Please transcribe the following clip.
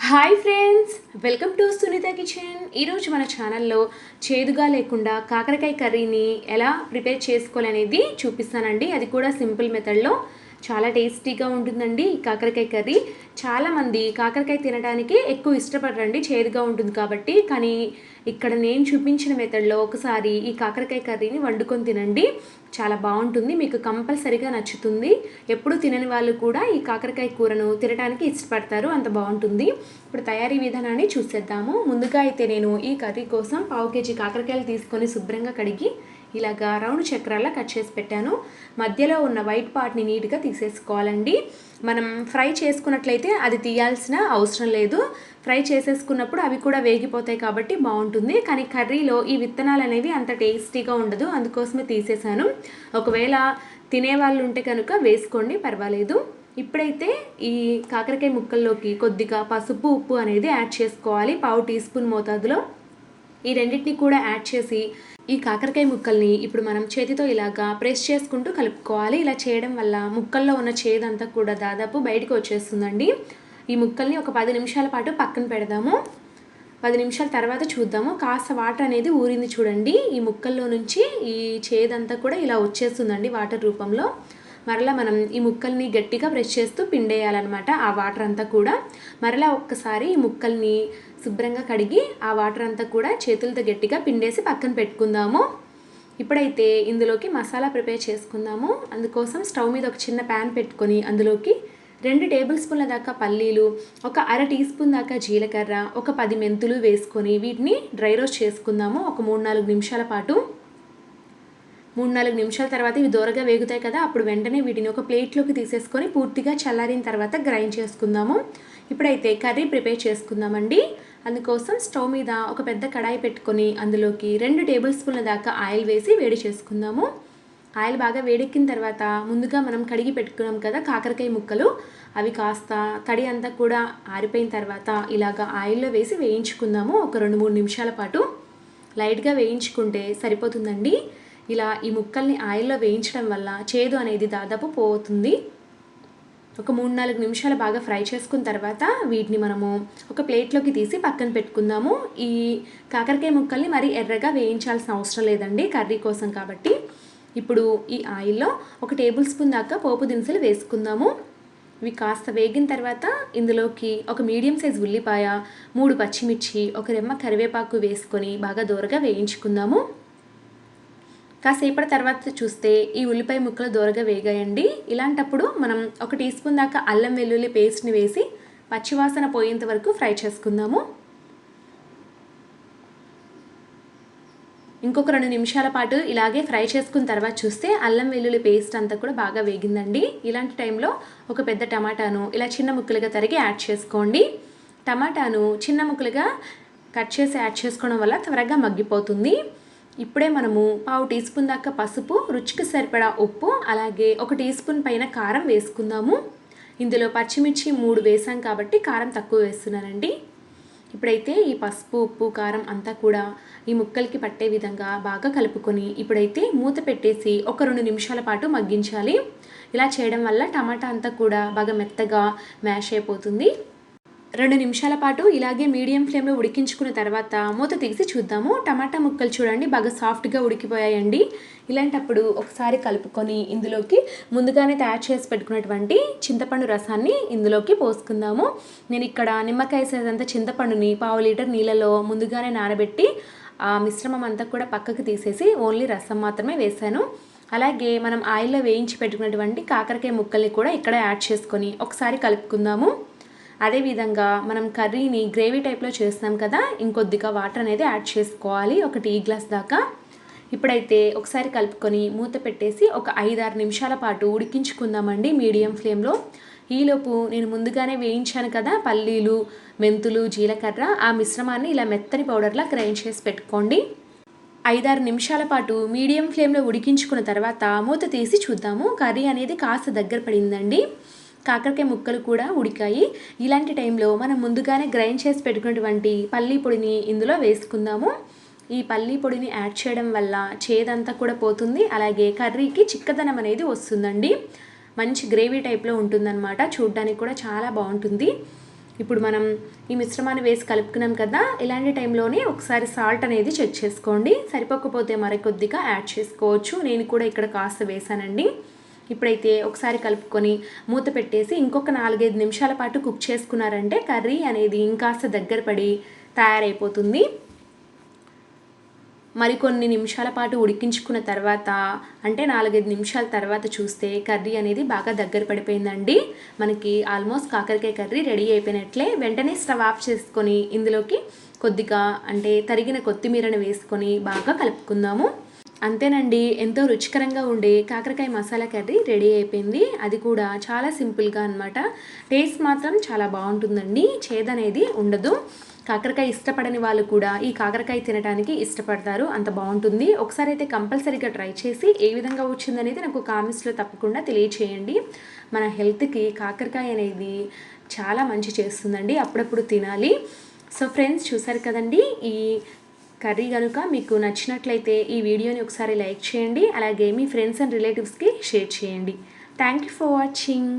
Hi friends, welcome to Sunitha kitchen. ఈరోజు మన ఛానల్లో చేదుగా లేకుండా కాకరకాయ కర్రీని ఎలా ప్రిపేర్ చేసుకోవాలనేది చూపిస్తానండి. అది కూడా సింపుల్ మెథడ్లో చాలా టేస్టీగా ఉంటుందండి. ఈ కాకరకాయ కర్రీ చాలామంది కాకరకాయ తినడానికి ఎక్కువ ఇష్టపడరండి, చేదుగా ఉంటుంది కాబట్టి. కానీ ఇక్కడ నేను చూపించిన మెథడ్లో ఒకసారి ఈ కాకరకాయ కర్రీని వండుకొని తినండి, చాలా బాగుంటుంది, మీకు కంపల్సరీగా నచ్చుతుంది. ఎప్పుడు తినని వాళ్ళు కూడా ఈ కాకరకాయ కూరను తినడానికి ఇష్టపడతారు, అంత బాగుంటుంది. ఇప్పుడు తయారీ విధానాన్ని చూసేద్దాము. ముందుగా అయితే నేను ఈ కర్రీ కోసం 1/2 kg కాకరకాయలు తీసుకొని శుభ్రంగా కడిగి ఇలాగా రౌండ్ చక్రాల్లో కట్ చేసి పెట్టాను. మధ్యలో ఉన్న వైట్ పార్ట్ని నీట్గా తీసేసుకోవాలండి. మనం ఫ్రై చేసుకున్నట్లయితే అది తీయాల్సిన అవసరం లేదు. ఫ్రై చేసేసుకున్నప్పుడు అవి కూడా వేగిపోతాయి కాబట్టి బాగుంటుంది. కానీ కర్రీలో ఈ విత్తనాలు అనేవి అంత టేస్టీగా ఉండదు, అందుకోసమే తీసేసాను. ఒకవేళ తినేవాళ్ళు ఉంటే కనుక వేసుకోండి, పర్వాలేదు. ఇప్పుడైతే ఈ కాకరకాయ ముక్కల్లోకి కొద్దిగా పసుపు, ఉప్పు అనేది యాడ్ చేసుకోవాలి. 1/2 టీ స్పూన్ మోతాదులో ఈ రెండింటిని కూడా యాడ్ చేసి ఈ కాకరకాయ ముక్కల్ని ఇప్పుడు మనం చేతితో ఇలాగా ప్రెస్ చేసుకుంటూ కలుపుకోవాలి. ఇలా చేయడం వల్ల ముక్కల్లో ఉన్న చేదంతా కూడా దాదాపు బయటకు వచ్చేస్తుందండి. ఈ ముక్కల్ని ఒక 10 నిమిషాల పాటు పక్కన పెడదాము. 10 నిమిషాల తర్వాత చూద్దాము. కాస్త వాటర్ అనేది ఊరింది చూడండి. ఈ ముక్కల్లో నుంచి ఈ చేదంతా కూడా ఇలా వచ్చేస్తుందండి వాటర్ రూపంలో. మరలా మనం ఈ ముక్కల్ని గట్టిగా ప్రెస్ చేస్తూ పిండేయాలన్నమాట ఆ వాటర్ అంతా కూడా. మరలా ఒక్కసారి ఈ ముక్కల్ని శుభ్రంగా కడిగి ఆ వాటర్ అంతా కూడా చేతులతో గట్టిగా పిండేసి పక్కన పెట్టుకుందాము. ఇప్పుడైతే ఇందులోకి మసాలా ప్రిపేర్ చేసుకుందాము. అందుకోసం స్టవ్ మీద ఒక చిన్న ప్యాన్ పెట్టుకొని అందులోకి 2 టేబుల్ స్పూన్ల దాకా పల్లీలు, ఒక 1/2 టీ స్పూన్ దాకా జీలకర్ర, ఒక 10 మెంతులు వేసుకొని వీటిని డ్రై రోస్ట్ చేసుకుందాము ఒక 3-4 నిమిషాల పాటు. 3-4 నిమిషాల తర్వాత ఇవి దూరగా వేగుతాయి కదా, అప్పుడు వెంటనే వీటిని ఒక ప్లేట్లోకి తీసేసుకొని పూర్తిగా చల్లారిన తర్వాత గ్రైండ్ చేసుకుందాము. ఇప్పుడైతే కర్రీ ప్రిపేర్ చేసుకుందామండి. అందుకోసం స్టవ్ మీద ఒక పెద్ద కడాయి పెట్టుకొని అందులోకి 2 టేబుల్ స్పూన్ల దాకా ఆయిల్ వేసి వేడి చేసుకుందాము. ఆయిల్ బాగా వేడెక్కిన తర్వాత ముందుగా మనం కడిగి పెట్టుకున్నాం కదా కాకరకాయ ముక్కలు, అవి కాస్త తడి అంతా కూడా ఆరిపోయిన తర్వాత ఇలాగా ఆయిల్లో వేసి వేయించుకుందాము ఒక 2-3 నిమిషాల పాటు. లైట్గా వేయించుకుంటే సరిపోతుందండి. ఇలా ఈ ముక్కల్ని ఆయిల్లో వేయించడం వల్ల చేదు అనేది దాదాపు పోతుంది. ఒక 3-4 నిమిషాలు బాగా ఫ్రై చేసుకున్న తర్వాత వీటిని మనము ఒక ప్లేట్లోకి తీసి పక్కన పెట్టుకుందాము. ఈ కాకరకాయ ముక్కల్ని మరి ఎర్రగా వేయించాల్సిన అవసరం లేదండి కర్రీ కోసం కాబట్టి. ఇప్పుడు ఈ ఆయిల్లో 1 టేబుల్ స్పూన్ దాకా పోపు దినుసులు వేసుకుందాము. ఇవి కాస్త వేగిన తర్వాత ఇందులోకి ఒక మీడియం సైజ్ ఉల్లిపాయ, 3 పచ్చిమిర్చి, ఒక రెమ్మ కరివేపాకు వేసుకొని బాగా దూరగా వేయించుకుందాము. కాసేపటి తర్వాత చూస్తే ఈ ఉల్లిపాయ ముక్కలు దూరగా వేగాయండి. ఇలాంటప్పుడు మనం 1 టీ స్పూన్ దాకా అల్లం వెల్లుల్లి పేస్ట్ని వేసి పచ్చివాసన పోయేంత వరకు ఫ్రై చేసుకుందాము. ఇంకొక 2 నిమిషాల పాటు ఇలాగే ఫ్రై చేసుకున్న తర్వాత చూస్తే అల్లం వెల్లుల్లి పేస్ట్ అంతా కూడా బాగా వేగిందండి. ఇలాంటి టైంలో ఒక పెద్ద టమాటాను ఇలా చిన్న ముక్కలుగా తరిగి యాడ్ చేసుకోండి. టమాటాను చిన్న ముక్కలుగా కట్ చేసి యాడ్ చేసుకోవడం వల్ల త్వరగా మగ్గిపోతుంది. ఇప్పుడే మనము 1/2 టీ స్పూన్ దాకా పసుపు, రుచికి సరిపడా ఉప్పు, అలాగే 1 టీ స్పూన్ పైన కారం వేసుకుందాము. ఇందులో పచ్చిమిర్చి 3 వేసాం కాబట్టి కారం తక్కువ వేస్తున్నానండి. ఇప్పుడైతే ఈ పసుపు, ఉప్పు, కారం అంతా కూడా ఈ ముక్కలకి పట్టే విధంగా బాగా కలుపుకొని ఇప్పుడైతే మూత పెట్టేసి ఒక 2 నిమిషాల పాటు మగ్గించాలి. ఇలా చేయడం వల్ల టమాటా అంతా కూడా బాగా మెత్తగా మ్యాష్ అయిపోతుంది. 2 నిమిషాల పాటు ఇలాగే మీడియం ఫ్లేమ్లో ఉడికించుకున్న తర్వాత మూత తీసి చూద్దాము. టమాటా ముక్కలు చూడండి బాగా సాఫ్ట్గా ఉడికిపోయాయండి. ఇలాంటప్పుడు ఒకసారి కలుపుకొని ఇందులోకి ముందుగానే తయారు చేసి పెట్టుకున్నటువంటి చింతపండు రసాన్ని ఇందులోకి పోసుకుందాము. నేను ఇక్కడ నిమ్మకాయ సైజంతా చింతపండుని 1/2 లీటర్ నీళ్ళలో ముందుగానే నానబెట్టి ఆ మిశ్రమం అంతా కూడా పక్కకు తీసేసి ఓన్లీ రసం మాత్రమే వేసాను. అలాగే మనం ఆయిల్లో వేయించి పెట్టుకున్నటువంటి కాకరకాయ ముక్కల్ని కూడా ఇక్కడ యాడ్ చేసుకొని ఒకసారి కలుపుకుందాము. అదేవిధంగా మనం కర్రీని గ్రేవీ టైప్లో చేస్తాం కదా, ఇంకొద్దిగా వాటర్ అనేది యాడ్ చేసుకోవాలి, ఒక టీ గ్లాస్ దాకా. ఇప్పుడైతే ఒకసారి కలుపుకొని మూత పెట్టేసి ఒక 5-6 నిమిషాల పాటు ఉడికించుకుందామండి మీడియం ఫ్లేమ్లో. ఈలోపు నేను ముందుగానే వేయించాను కదా పల్లీలు, మెంతులు, జీలకర్ర, ఆ మిశ్రమాన్ని ఇలా మెత్తని పౌడర్లా గ్రైండ్ చేసి పెట్టుకోండి. 5-6 నిమిషాల పాటు మీడియం ఫ్లేమ్లో ఉడికించుకున్న తర్వాత మూత తీసి చూద్దాము. కర్రీ అనేది కాస్త దగ్గర పడిందండి. కాకరకాయ ముక్కలు కూడా ఉడికాయి. ఇలాంటి టైంలో మనం ముందుగానే గ్రైండ్ చేసి పెట్టుకున్నటువంటి పల్లీ పొడిని ఇందులో వేసుకుందాము. ఈ పల్లీ పొడిని యాడ్ చేయడం వల్ల చేదంతా కూడా పోతుంది, అలాగే కర్రీకి చిక్కదనం అనేది వస్తుందండి. మంచి గ్రేవీ టైప్లో ఉంటుందన్నమాట, చూడడానికి కూడా చాలా బాగుంటుంది. ఇప్పుడు మనం ఈ మిశ్రమాన్ని వేసి కలుపుకున్నాం కదా, ఇలాంటి టైంలోనే ఒకసారి సాల్ట్ అనేది చెక్ చేసుకోండి. సరిపోకపోతే మరికొద్దిగా యాడ్ చేసుకోవచ్చు. నేను కూడా ఇక్కడ కాస్త వేసానండి. ఇప్పుడైతే ఒకసారి కలుపుకొని మూత పెట్టేసి ఇంకొక 4-5 నిమిషాల పాటు కుక్ చేసుకున్నారంటే కర్రీ అనేది ఇంకాస్త దగ్గర పడి తయారైపోతుంది. మరికొన్ని నిమిషాల పాటు ఉడికించుకున్న తర్వాత, అంటే 4-5 నిమిషాల తర్వాత చూస్తే కర్రీ అనేది బాగా దగ్గర పడిపోయిందండి. మనకి ఆల్మోస్ట్ కాకరకాయ కర్రీ రెడీ అయిపోయినట్లే. వెంటనే స్టవ్ ఆఫ్ చేసుకొని ఇందులోకి కొద్దిగా అంటే తరిగిన కొత్తిమీరను వేసుకొని బాగా కలుపుకుందాము. అంతేనండి, ఎంతో రుచికరంగా ఉండే కాకరకాయ మసాలా కర్రీ రెడీ అయిపోయింది. అది కూడా చాలా సింపుల్గా అనమాట. టేస్ట్ మాత్రం చాలా బాగుంటుందండి, చేదనేది ఉండదు. కాకరకాయ ఇష్టపడని వాళ్ళు కూడా ఈ కాకరకాయ తినడానికి ఇష్టపడతారు, అంత బాగుంటుంది. ఒకసారి అయితే కంపల్సరీగా ట్రై చేసి ఏ విధంగా వచ్చిందనేది నాకు కామెంట్స్లో తప్పకుండా తెలియచేయండి. మన హెల్త్కి కాకరకాయ అనేది చాలా మంచి చేస్తుందండి, అప్పుడప్పుడు తినాలి. సో ఫ్రెండ్స్, చూసారు కదండి, ఈ కర్రీ కనుక మీకు నచ్చినట్లయితే ఈ వీడియోని ఒకసారి లైక్ చేయండి. అలాగే మీ ఫ్రెండ్స్ అండ్ రిలేటివ్స్కి షేర్ చేయండి. Thank you for watching.